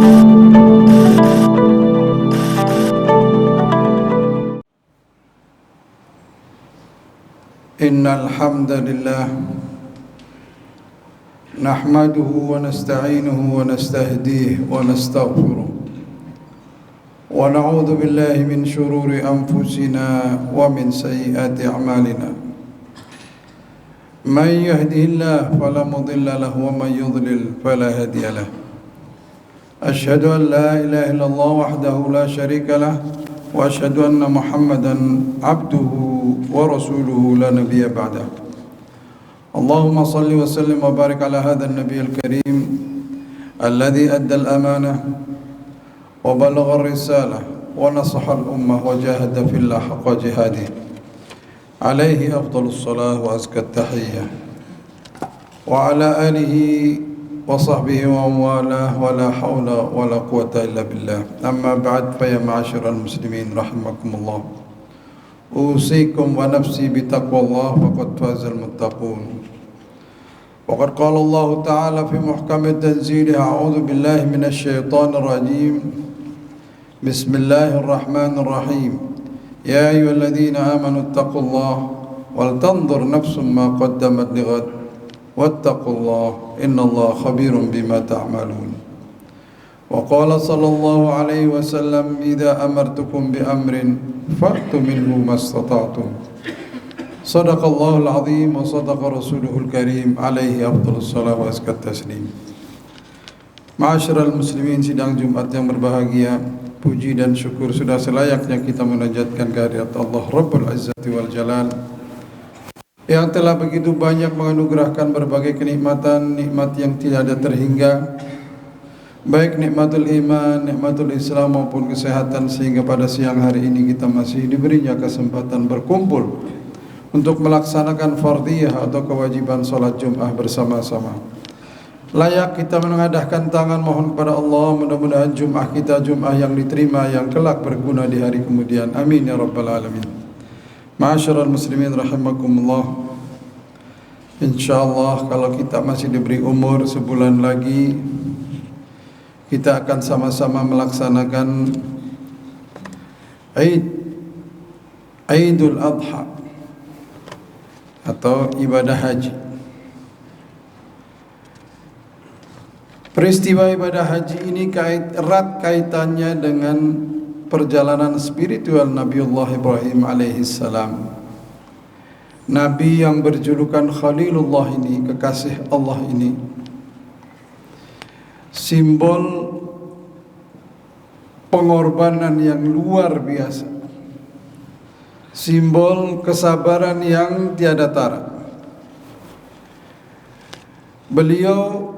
إن الحمد لله نحمده ونستعينه ونستهديه ونستغفره ونعوذ بالله من شرور أنفسنا ومن سيئات أعمالنا من يهده الله فلا مضل له ومن يضلل فلا هادي له أشهد أن لا إله إلا الله وحده لا شريك له وأشهد أن محمدا عبده ورسوله لا نبي بعده اللهم صل وسلم وبارك على هذا النبي الكريم الذي أدى الأمانة وبلغ الرسالة ونصح الأمة وجاهد في الله حق جهاده عليه أفضل الصلاة وأزكى التحية وعلى آله وصحبه ومن والاه ولا حول ولا قوة إلا بالله أما بعد فيا معاشر المسلمين رحمكم الله أوصيكم ونفسي بتقوى الله فقد فاز المتقون وقد قال الله تعالى في محكم تنزيله أعوذ بالله من الشيطان الرجيم بسم الله الرحمن الرحيم يا أيها الذين آمنوا اتقوا الله ولتنظر نفس ما قدمت لغد واتقوا الله إن الله خبير بما تعملون وقال صلى الله عليه وسلم إذا أمرتكم بأمر فأتوا منه ما استطعتم صدق الله العظيم وصدق رسوله الكريم عليه أفضل الصلاة وأزكى التسليم. Ma'asyiral muslimin, sidang Jumat yang berbahagia, puji dan syukur sudah selayaknya kita munajatkan kehadirat Allah Rabbul Izzati wal Jalal yang telah begitu banyak menganugerahkan berbagai kenikmatan, nikmat yang tidak ada terhingga, baik nikmatul iman, nikmatul Islam maupun kesehatan, sehingga pada siang hari ini kita masih diberinya kesempatan berkumpul untuk melaksanakan fardhiyah atau kewajiban salat Jumat bersama-sama. Layak kita menengadahkan tangan mohon kepada Allah, mudah-mudahan Jumat kita Jumat yang diterima, yang kelak berguna di hari kemudian. Amin ya rabbal alamin. Ma'asyiral muslimin rahimakumullah. Insyaallah kalau kita masih diberi umur sebulan lagi, kita akan sama-sama melaksanakan Idul Adha atau ibadah haji. Peristiwa ibadah haji ini erat kaitannya dengan perjalanan spiritual Nabiullah Ibrahim alaihissalam. Nabi yang berjulukan Khalilullah ini, kekasih Allah ini, simbol pengorbanan yang luar biasa, simbol kesabaran yang tiada tara. Beliau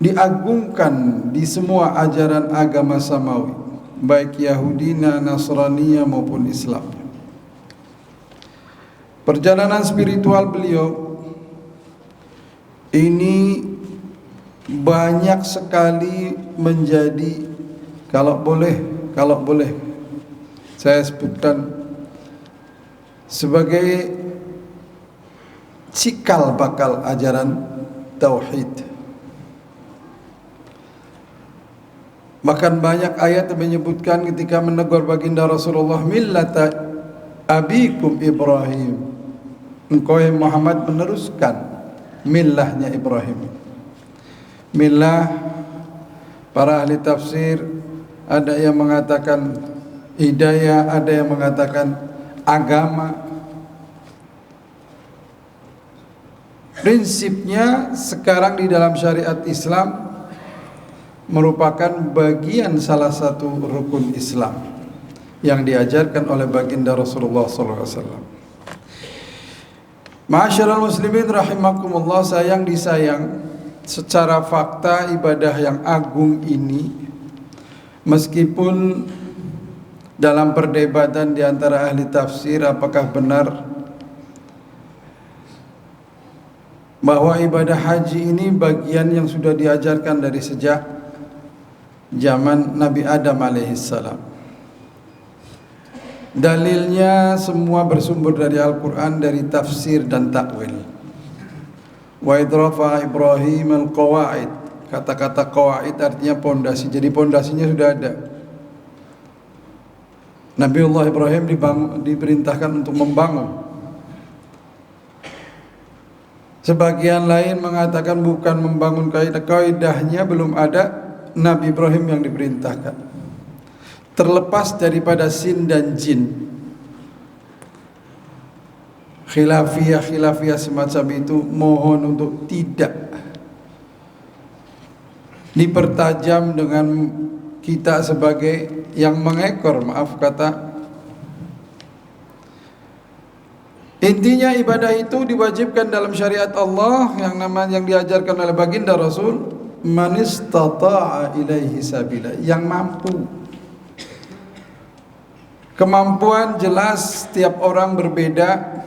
diagungkan di semua ajaran agama samawi, baik Yahudi, Nasrani maupun Islam. Perjalanan spiritual beliau ini banyak sekali menjadi, kalau boleh saya sebutkan sebagai cikal bakal ajaran tauhid. Bahkan banyak ayat yang menyebutkan ketika menegur baginda Rasulullah, millata abikum Ibrahim, engkau Muhammad meneruskan millahnya Ibrahim. Millah, para ahli tafsir ada yang mengatakan hidayah, ada yang mengatakan agama. Prinsipnya sekarang di dalam syariat Islam merupakan bagian salah satu rukun Islam yang diajarkan oleh baginda Rasulullah SAW. Ma'asyiral muslimin rahimakumullah, sayang disayang, secara fakta ibadah yang agung ini, meskipun dalam perdebatan di antara ahli tafsir apakah benar bahwa ibadah haji ini bagian yang sudah diajarkan dari sejak zaman Nabi Adam alaihissalam. Dalilnya semua bersumber dari Al-Quran, dari tafsir dan takwil. Wa idrafa Ibrahim al-qawaid, Kata-kata qawaid artinya pondasi. Jadi pondasinya sudah ada. Nabiullah Ibrahim diperintahkan untuk membangun. Sebagian lain mengatakan bukan membangun kaidahnya belum ada Nabi Ibrahim yang diperintahkan. Terlepas daripada sin dan jin, khilafiyah semacam itu mohon untuk tidak dipertajam dengan kita sebagai yang mengekor, maaf kata. Intinya ibadah itu diwajibkan dalam syariat Allah yang diajarkan oleh baginda Rasul, man istata'a ilaihi sabila, yang mampu. Kemampuan jelas setiap orang berbeda,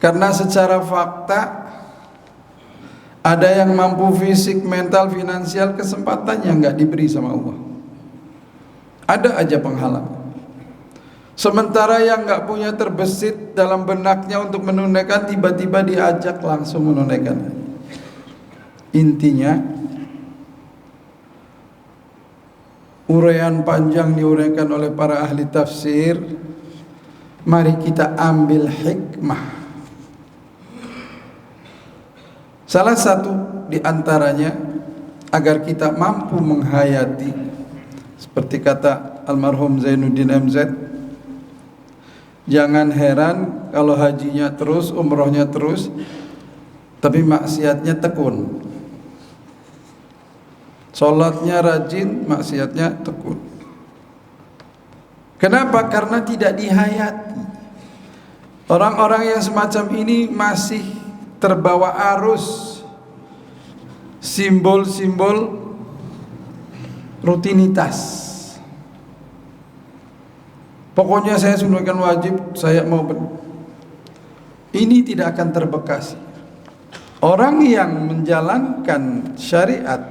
karena secara fakta ada yang mampu fisik, mental, finansial, kesempatannya nggak diberi sama Allah. Ada aja penghalang. Sementara yang nggak punya terbesit dalam benaknya untuk menunaikan, tiba-tiba diajak langsung menunaikan. Intinya, uraian panjang diuraikan oleh para ahli tafsir. Mari kita ambil hikmah. Salah satu di antaranya agar kita mampu menghayati, seperti kata almarhum Zainuddin MZ, jangan heran kalau hajinya terus, umrohnya terus, tapi maksiatnya tekun. Sholatnya rajin, maksiatnya tekun. Kenapa? Karena tidak dihayati. Orang-orang yang semacam ini masih terbawa arus simbol-simbol rutinitas. Pokoknya saya sunahkan wajib, saya mau ini tidak akan terbekasi. Orang yang menjalankan syariat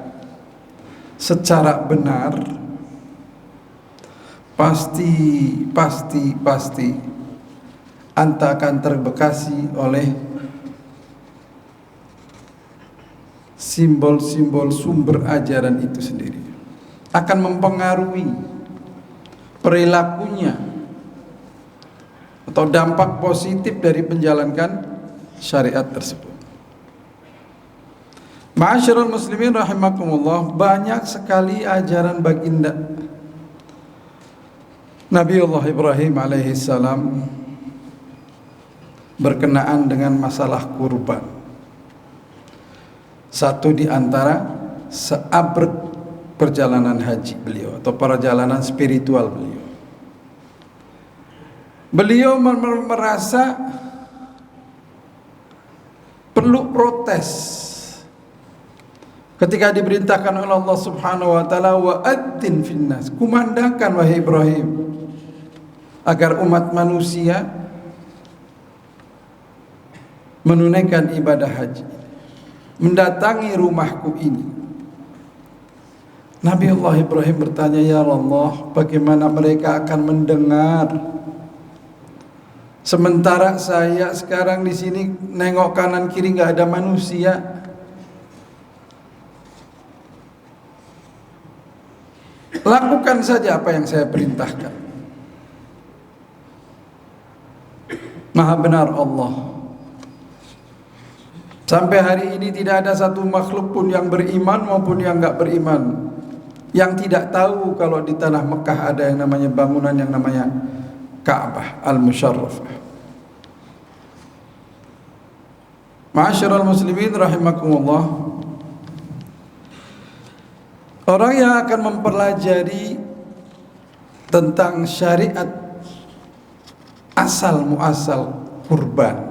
secara benar pasti anta akan terbekasi oleh simbol-simbol sumber ajaran itu sendiri, akan mempengaruhi perilakunya atau dampak positif dari menjalankan syariat tersebut. Ma'asyiral muslimin rahimakumullah, banyak sekali ajaran baginda Nabiullah Ibrahim alaihissalam berkenaan dengan masalah kurban. Satu di antara seabrek perjalanan haji beliau atau perjalanan spiritual beliau. Beliau merasa perlu protes ketika diperintahkan oleh Allah Subhanahu wa taala, wa adzin finnas, kumandangkan wahai Ibrahim agar umat manusia menunaikan ibadah haji, mendatangi rumahku ini. Nabi Allah Ibrahim bertanya, ya Allah, bagaimana mereka akan mendengar sementara saya sekarang di sini nengok kanan kiri nggak ada manusia? Lakukan saja apa yang saya perintahkan. Maha benar Allah. Sampai hari ini tidak ada satu makhluk pun yang beriman maupun yang enggak beriman yang tidak tahu kalau di tanah Mekah ada yang namanya bangunan yang namanya Ka'bah Al-Musyarrafah. Ma'asyiral muslimin rahimakumullah, orang yang akan mempelajari tentang syariat asal muasal kurban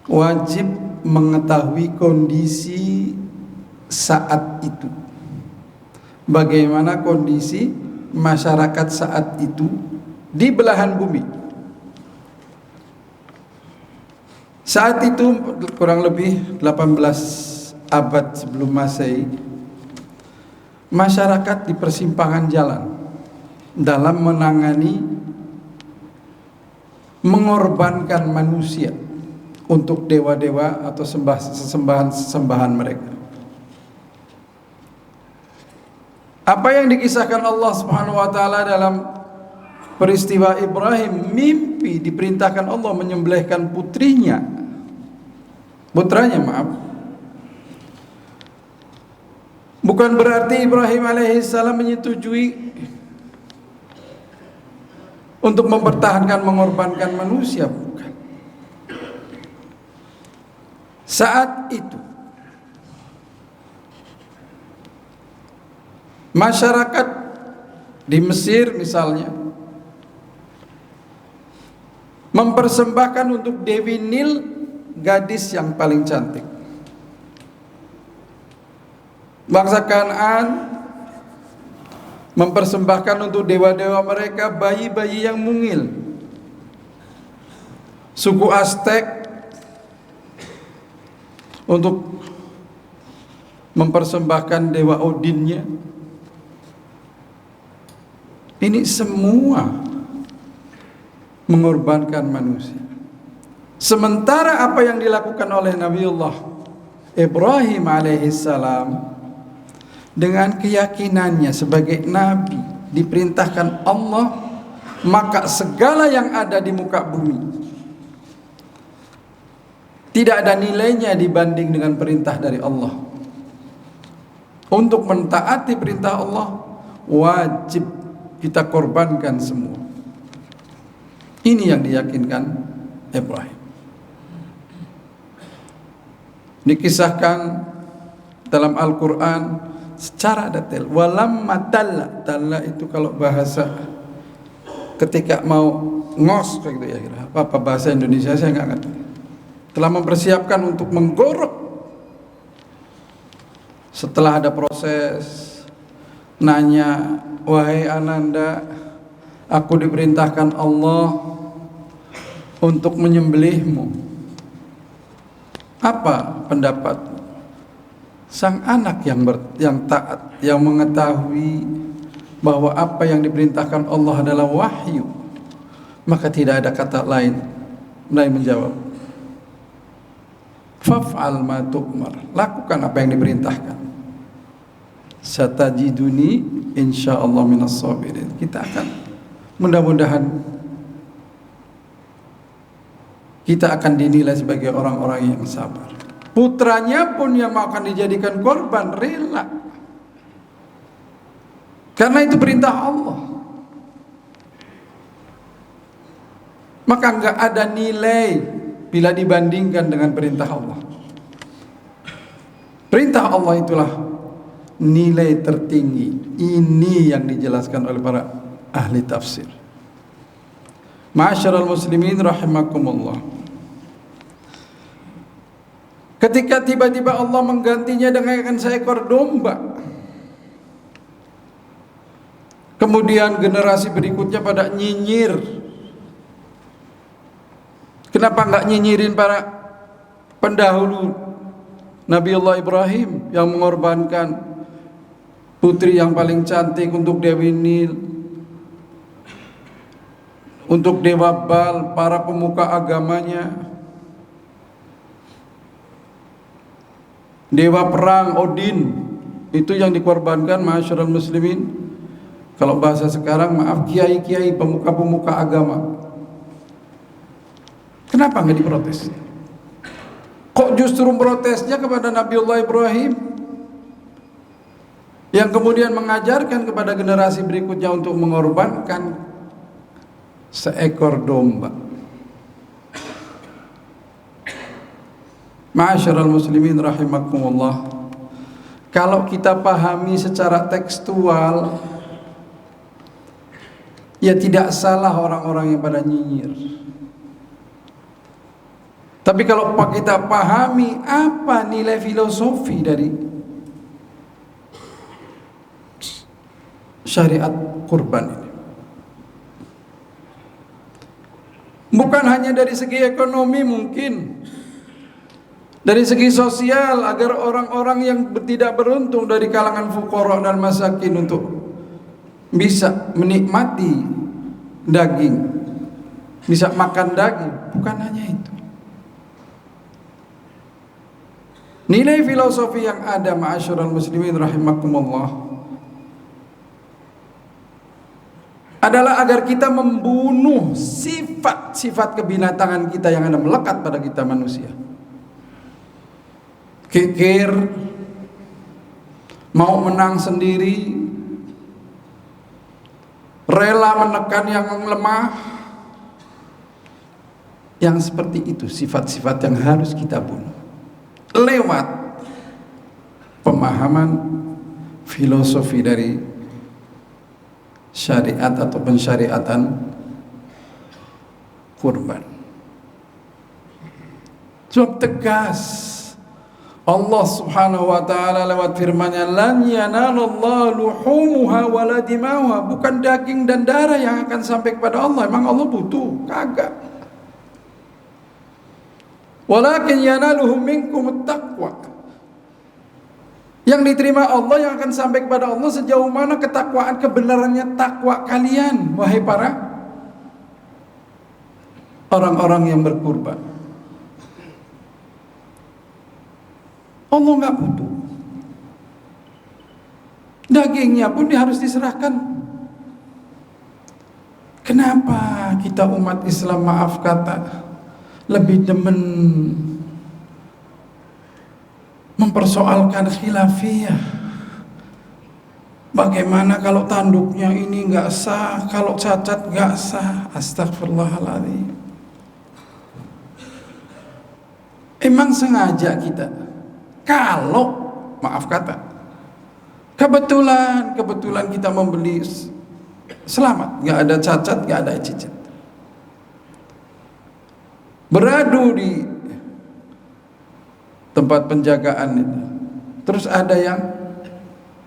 wajib mengetahui kondisi saat itu. Bagaimana kondisi masyarakat saat itu di belahan bumi. Saat itu kurang lebih 18 abad sebelum Masehi, masyarakat di persimpangan jalan dalam menangani mengorbankan manusia untuk dewa-dewa atau sesembahan mereka. Apa yang dikisahkan Allah Subhanahu wa taala dalam peristiwa Ibrahim, mimpi diperintahkan Allah menyembelihkan putranya, bukan berarti Ibrahim alaihissalam menyetujui untuk mempertahankan mengorbankan manusia, bukan. Saat itu masyarakat di Mesir misalnya mempersembahkan untuk Dewi Nil gadis yang paling cantik. Bangsa Kanaan mempersembahkan untuk dewa-dewa mereka bayi-bayi yang mungil. Suku Aztek untuk mempersembahkan dewa Odinnya. Ini semua mengorbankan manusia. Sementara apa yang dilakukan oleh Nabiullah Ibrahim alaihissalam dengan keyakinannya sebagai nabi diperintahkan Allah, maka segala yang ada di muka bumi tidak ada nilainya dibanding dengan perintah dari Allah. Untuk mentaati perintah Allah wajib kita korbankan semua. Ini yang diyakinkan Ibrahim. Dikisahkan dalam Al-Quran secara detail. Walamma talla itu kalau bahasa ketika mau ngos kayak gitu ya, apa bahasa Indonesia saya nggak ngerti. Telah mempersiapkan untuk menggorok. Setelah ada proses nanya, wahai Ananda, aku diperintahkan Allah untuk menyembelihmu. Apa pendapat sang anak yang taat, yang mengetahui bahwa apa yang diperintahkan Allah adalah wahyu, maka tidak ada kata lain selain menjawab, faf'al ma tu'mar, lakukan apa yang diperintahkan. Satajiduni insyaallah minas sabirin. Kita akan mudah-mudahan kita akan dinilai sebagai orang-orang yang sabar. Putranya pun yang akan dijadikan korban rela, karena itu perintah Allah. Maka enggak ada nilai bila dibandingkan dengan perintah Allah. Perintah Allah itulah nilai tertinggi. Ini yang dijelaskan oleh para ahli tafsir. Ma'asyiral muslimin rahimakumullah. Ketika tiba-tiba Allah menggantinya dengan seekor domba, kemudian generasi berikutnya pada nyinyir. Kenapa enggak nyinyirin para pendahulu Nabiullah Ibrahim yang mengorbankan putri yang paling cantik untuk Dewi Nil, untuk Dewa Baal, para pemuka agamanya, dewa perang Odin, itu yang dikorbankan. Ma'asyiral muslimin, kalau bahasa sekarang maaf, kiai-kiai, pemuka-pemuka agama. Kenapa nggak diprotes? Kok justru protesnya kepada Nabiullah Ibrahim yang kemudian mengajarkan kepada generasi berikutnya untuk mengorbankan seekor domba. Ma'asyiral muslimin rahimakumullah, kalau kita pahami secara tekstual, ya tidak salah orang-orang yang pada nyinyir. Tapi kalau kita pahami apa nilai filosofi dari syariat kurban ini, bukan hanya dari segi ekonomi, mungkin dari segi sosial, agar orang-orang yang tidak beruntung dari kalangan fuqara dan masakin untuk bisa menikmati daging, bisa makan daging. Bukan hanya itu, Nilai filosofi yang ada, ma'asyiral muslimin rahimakumullah, adalah agar kita membunuh sifat-sifat kebinatangan kita yang ada melekat pada kita manusia. Kikir, mau menang sendiri, rela menekan yang lemah. Yang seperti itu sifat-sifat yang harus kita bunuh lewat pemahaman filosofi dari syariat atau pensyariatan kurban. Sebab tegas Allah Subhanahu wa taala lewat firman-Nya, lan yanalullahu luhumuha wala dimauha, bukan daging dan darah yang akan sampai kepada Allah. Emang Allah butuh? Kagak. Walakin yanaluhu minkum taqwa. Yang diterima Allah, yang akan sampai kepada Allah sejauh mana ketakwaan, kebenarannya takwa kalian, wahai para orang-orang yang berkurban. Allah nggak butuh. Dagingnya pun dia harus diserahkan. Kenapa kita umat Islam, maaf kata, lebih demen mempersoalkan khilafiyah? Bagaimana kalau tanduknya ini nggak sah, kalau cacat nggak sah? Astagfirullahaladzim. Emang sengaja kita? Kalau maaf kata, kebetulan kita membeli selamat, nggak ada cacat, nggak ada cicit, beradu di tempat penjagaan itu, terus ada yang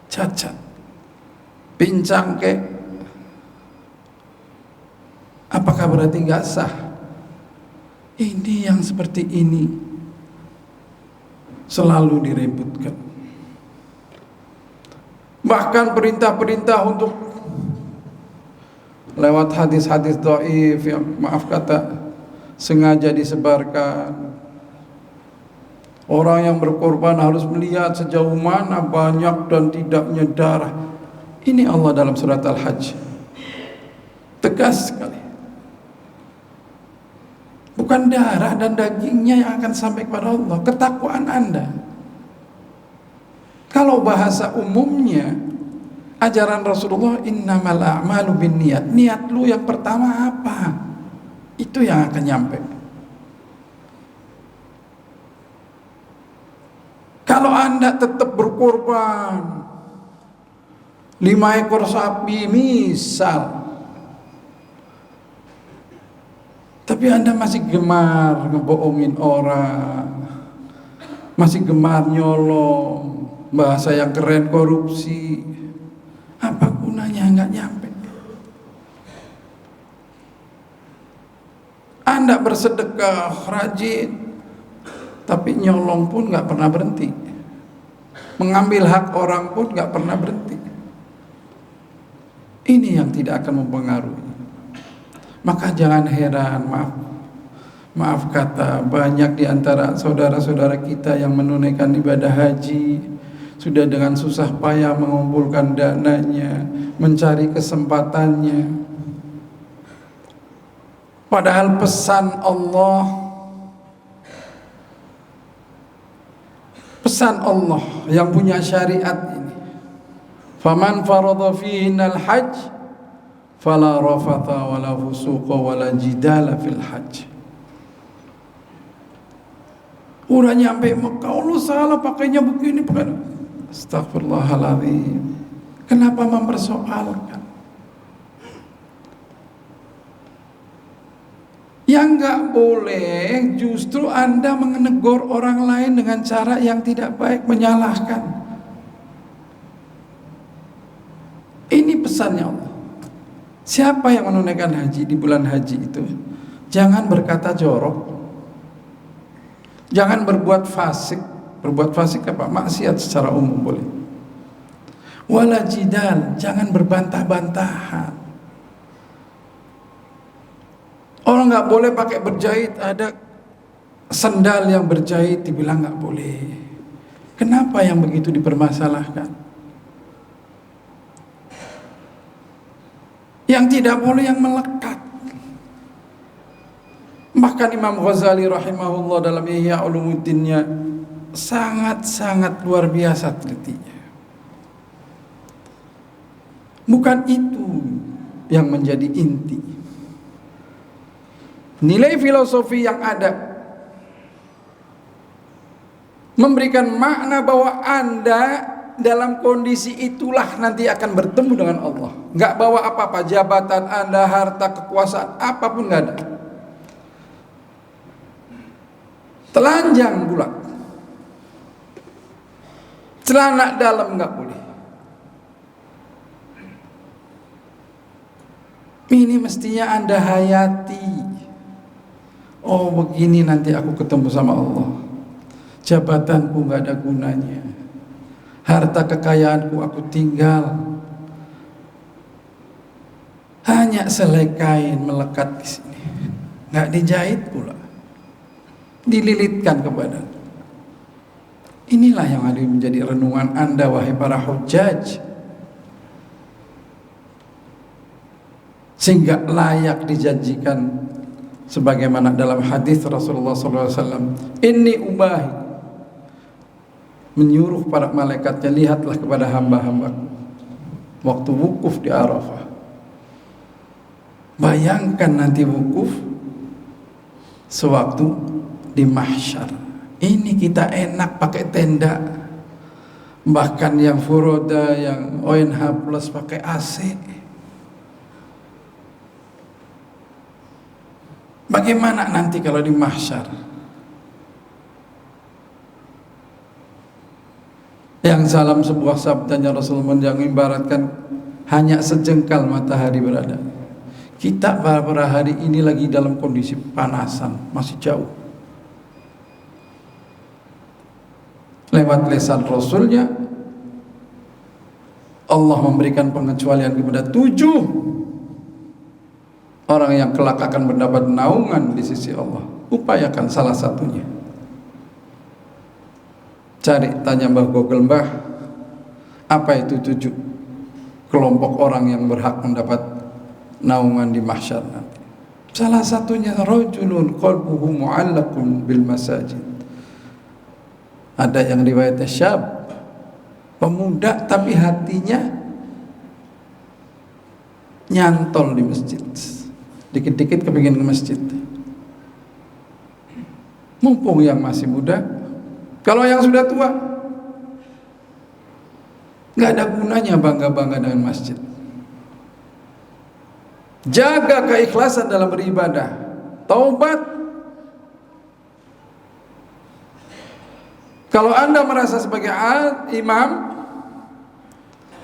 cacat, pincang kek, apakah berarti nggak sah? Ini yang seperti ini selalu direbutkan. Bahkan perintah-perintah untuk lewat hadis-hadis dhaif yang maaf kata sengaja disebarkan. Orang yang berkorban harus melihat sejauh mana banyak dan tidaknya darah. Ini Allah dalam surat Al-Hajj tegas sekali. Bukan darah dan dagingnya yang akan sampai kepada Allah, ketakwaan Anda. Kalau bahasa umumnya ajaran Rasulullah, innamal a'malu binniyat, niat lu yang pertama apa? Itu yang akan nyampe. Kalau Anda tetap berkorban 5 ekor sapi misal, tapi Anda masih gemar ngebohongin orang, masih gemar nyolong, bahasa yang keren korupsi, apa gunanya? Nggak nyampe. Anda bersedekah rajin, tapi nyolong pun nggak pernah berhenti, mengambil hak orang pun nggak pernah berhenti. Ini yang tidak akan mempengaruhi. Maka jangan heran, maaf kata, banyak di antara saudara-saudara kita yang menunaikan ibadah haji sudah dengan susah payah mengumpulkan dananya, mencari kesempatannya. Padahal pesan Allah yang punya syariat ini, faman faradha fihinal hajj fala rafatha wala fusuqa wala jidala fil hajj. Udah nyampe Mekah, lu salah pakainya begini, pakai. Astagfirullahaladzim. Kenapa mempersoalkan? Yang nggak boleh justru Anda menegur orang lain dengan cara yang tidak baik, menyalahkan. Ini pesannya Allah. Siapa yang menunaikan haji di bulan haji itu, jangan berkata jorok, jangan berbuat fasik. Berbuat fasik apa? Maksiat secara umum boleh. Wala jidal, jangan berbantah-bantahan. Orang nggak boleh pakai berjahit, ada sendal yang berjahit dibilang nggak boleh. Kenapa yang begitu dipermasalahkan? Yang tidak boleh yang melekat. Bahkan Imam Ghazali rahimahullah dalam Ihya Ulumuddinnya sangat-sangat luar biasa telitinya. Bukan itu yang menjadi inti. Nilai filosofi yang ada memberikan makna bahwa Anda dalam kondisi itulah nanti akan bertemu dengan Allah. Nggak bawa apa-apa, jabatan Anda, harta, kekuasaan, apapun nggak ada. Telanjang bulat, celana dalam nggak boleh. Ini mestinya Anda hayati. Oh begini nanti aku ketemu sama Allah. Jabatanku nggak ada gunanya, harta kekayaanku aku tinggal, hanya selai kain melekat di sini, nggak dijahit pula, dililitkan ke badan. Inilah yang ada menjadi renungan Anda wahai para hujjaj, sehingga layak dijanjikan sebagaimana dalam hadis Rasulullah SAW, inni ubahi, menyuruh para malaikatnya, lihatlah kepada hamba-hambaku waktu wukuf di Arafah. Bayangkan nanti wukuf sewaktu di mahsyar. Ini kita enak pakai tenda, bahkan yang furoda, yang ONH plus pakai AC. Bagaimana nanti kalau di mahsyar? Yang dalam sebuah sabdanya Rasulullah yang ibaratkan hanya sejengkal matahari berada. Kita pada hari ini lagi dalam kondisi panasan, masih jauh. Lewat lisan Rasulnya Allah memberikan pengecualian kepada 7 orang yang kelak akan mendapat naungan di sisi Allah. Upayakan salah satunya. Cari, tanya Mbah Google, Mbah, apa itu 7 kelompok orang yang berhak mendapat naungan di mahsyar nanti. Salah satunya rajulun qalbuhu mu'allaqun bil masajid. Ada yang riwayatnya syab, pemuda tapi hatinya nyantol di masjid, dikit-dikit kepingin ke masjid. Mumpung yang masih muda. Kalau yang sudah tua, nggak ada gunanya bangga-bangga dengan masjid. Jaga keikhlasan dalam beribadah, taubat. Kalau Anda merasa sebagai imam,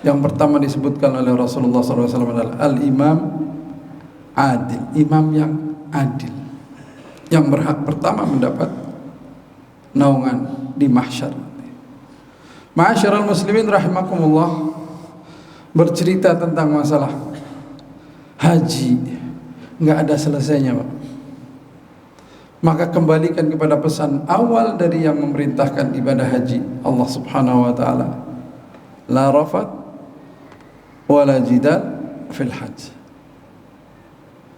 yang pertama disebutkan oleh Rasulullah SAW adalah al-imam adil, imam yang adil, yang berhak pertama mendapat naungan di mahsyar. Ma'asyiral muslimin rahimakumullah, bercerita tentang masalah haji nggak ada selesainya, Pak. Maka kembalikan kepada pesan awal dari yang memerintahkan ibadah haji, Allah Subhanahu wa taala, la rafat wala jidal fil hajj.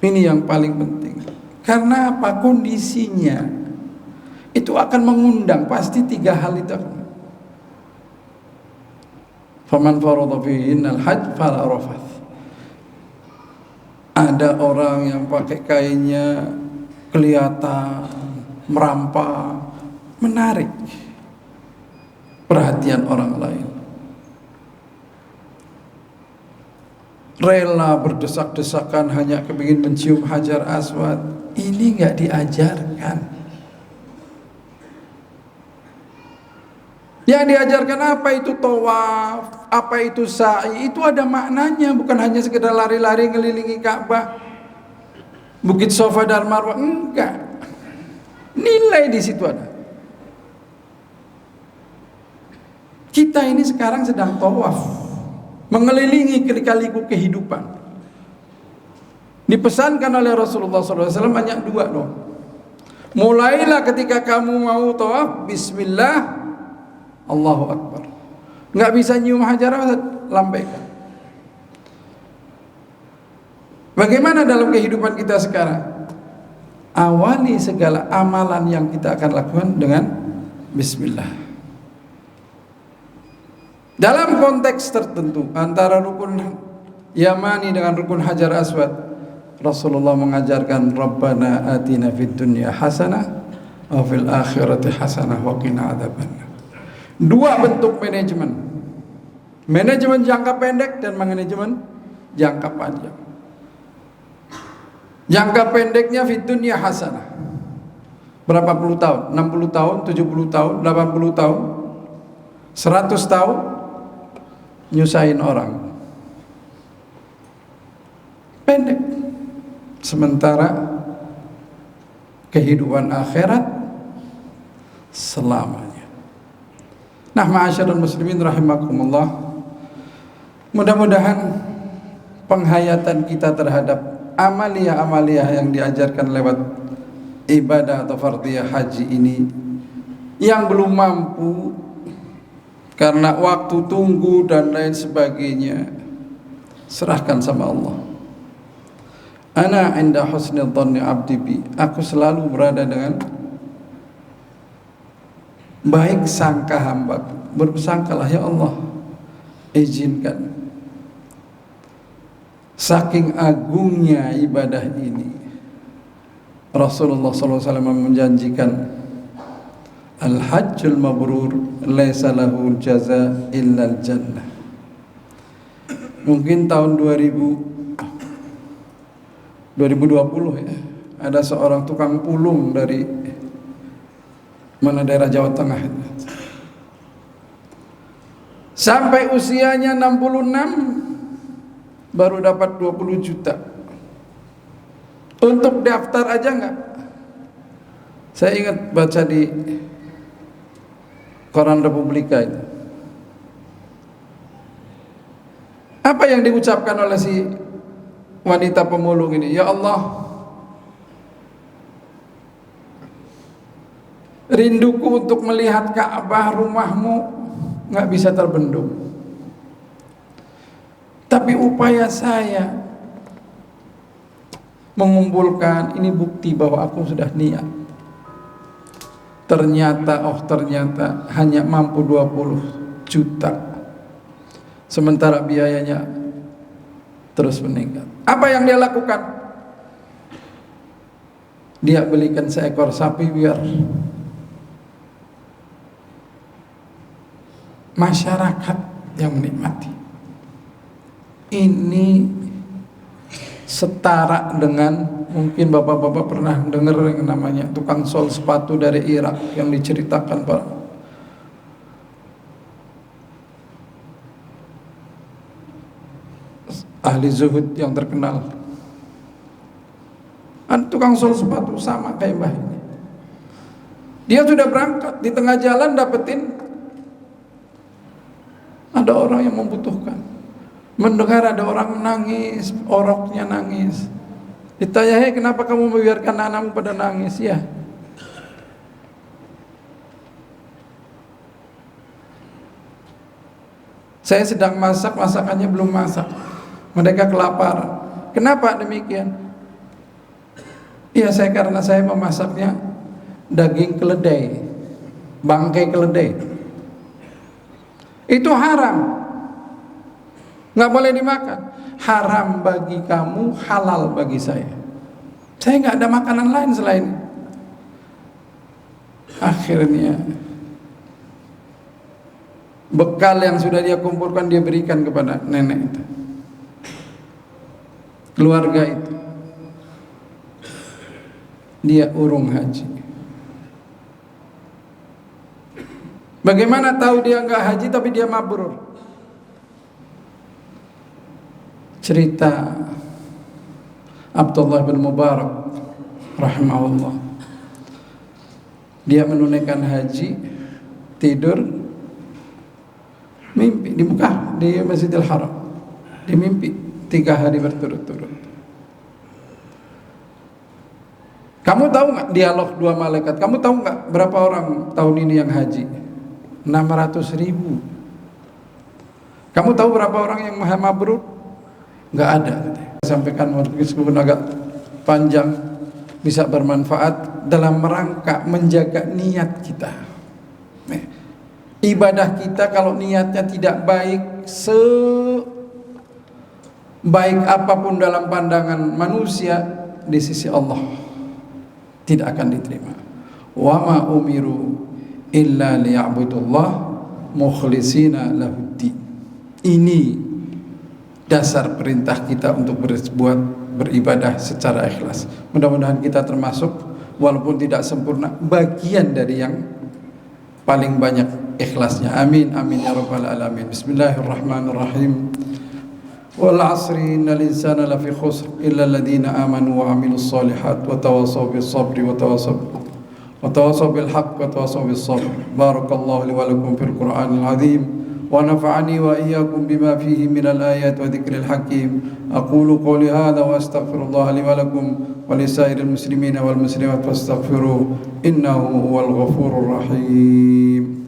Ini yang paling penting. Karena apa? Kondisinya itu akan mengundang pasti 3 hal itu. Faman farada fihinnal hajj fala rafath. Ada orang yang pakai kainnya kelihatan merampak, menarik perhatian orang lain, rela berdesak-desakan hanya kepingin mencium Hajar Aswad. Ini nggak diajarkan. Yang diajarkan apa itu tawaf, apa itu sa'i, itu ada maknanya, bukan hanya sekedar lari-lari ngelilingi Ka'bah, Bukit Safa dan Marwah, enggak. Nilai di situ ada. Kita ini sekarang sedang tawaf, mengelilingi lika-liku kehidupan. Dipesankan oleh Rasulullah SAW banyak 2 loh. Mulailah ketika kamu mau tawaf, bismillah, Allahu Akbar. Nggak bisa nyium hajar aswad, lambaikan. Bagaimana dalam kehidupan kita sekarang? Awali segala amalan yang kita akan lakukan dengan bismillah. Dalam konteks tertentu antara rukun Yamani dengan rukun Hajar Aswad, Rasulullah mengajarkan Rabbana atina fid dunya hasanah wa fil akhirati hasanah wa qina adzabannar. Dua bentuk manajemen. Manajemen jangka pendek dan manajemen jangka panjang. Jangka pendeknya fid dunya hasanah. Berapa puluh tahun? 60 tahun, 70 tahun, 80 tahun, 100 tahun nyusahin orang. Pendek. Sementara kehidupan akhirat selamanya. Nah, ma'asyiral muslimin rahimakumullah, mudah-mudahan penghayatan kita terhadap amalia-amalia yang diajarkan lewat ibadah atau fardhiyah haji ini, yang belum mampu karena waktu tunggu dan lain sebagainya, serahkan sama Allah. Ana inda husni dhanni abdi bi, aku selalu berada dengan baik sangka hambaku. Bersangkalah, ya Allah, izinkan. Saking agungnya ibadah ini, Rasulullah SAW menjanjikan al-hajjul mabrur laisa lahu jaza illa al-jannah. Mungkin tahun 2020 ya, ada seorang tukang pulung dari mana, daerah Jawa Tengah, sampai usianya 66 baru dapat 20 juta. Untuk daftar aja enggak. Saya ingat baca di koran Republika itu. Apa yang diucapkan oleh si wanita pemulung ini? Ya Allah, rinduku untuk melihat Ka'bah rumahmu nggak bisa terbendung. Tapi upaya saya mengumpulkan ini bukti bahwa aku sudah niat. Ternyata hanya mampu 20 juta. Sementara biayanya terus meningkat. Apa yang dia lakukan? Dia belikan seekor sapi biar masyarakat yang menikmati. Ini setara dengan, mungkin bapak-bapak pernah dengar yang namanya tukang sol sepatu dari Irak yang diceritakan Pak ahli zuhud yang terkenal. Tukang sol sepatu sama kayak mbah ini. Dia sudah berangkat, di tengah jalan dapetin ada orang yang membutuhkan. Mendengar ada orang menangis, oroknya nangis. Ditanya, "Hei, kenapa kamu membiarkan anakmu pada nangis?" Ya, saya sedang masak, masakannya belum masak. Mereka kelaparan. Kenapa demikian? Iya, karena saya memasaknya daging keledai, bangkai keledai. Itu haram, nggak boleh dimakan. Haram bagi kamu, halal bagi saya. Saya nggak ada makanan lain selain. Akhirnya bekal yang sudah dia kumpulkan dia berikan kepada nenek itu, keluarga itu. Dia urung haji. Bagaimana tahu dia nggak haji tapi dia mabrur? Cerita Abdullah bin Mubarak rahimahullah. Dia menunaikan haji, tidur, mimpi di Mekah, di Masjidil Haram. Dia mimpi 3 hari berturut-turut. Kamu tahu nggak dialog 2 malaikat? Kamu tahu nggak berapa orang tahun ini yang haji? 600.000. Kamu tahu berapa orang yang maha mabrur? Nggak ada. Sampaikan meskipun agak panjang, bisa bermanfaat dalam rangka menjaga niat kita. Ibadah kita kalau niatnya tidak baik, sebaik apapun dalam pandangan manusia, di sisi Allah tidak akan diterima. Wa ma umiru illa liya'budullah mukhlishina lahuddin. Ini dasar perintah kita untuk beribadah secara ikhlas. Mudah-mudahan kita termasuk, walaupun tidak sempurna, bagian dari yang paling banyak ikhlasnya. Amin amin ya rabbal alamin. Bismillahirrahmanirrahim. Wal 'asri innal insana lafi khusr illa alladhina amanu wa 'amilus solihat wa tawassaw bis sabri wa tawassaw bil haqq wa tawassaw bis sabr. Barakallahu li wa lakum fil Qur'anil 'azim wa nafa'ani wa iyyakum bima fihi minal ayati wa dzikril hakim. Aqulu qawli hadha wa astaghfirullah li wa lakum wa lisairil muslimina wal muslimat fastaghfiruhu innahu huwal ghafurur rahim.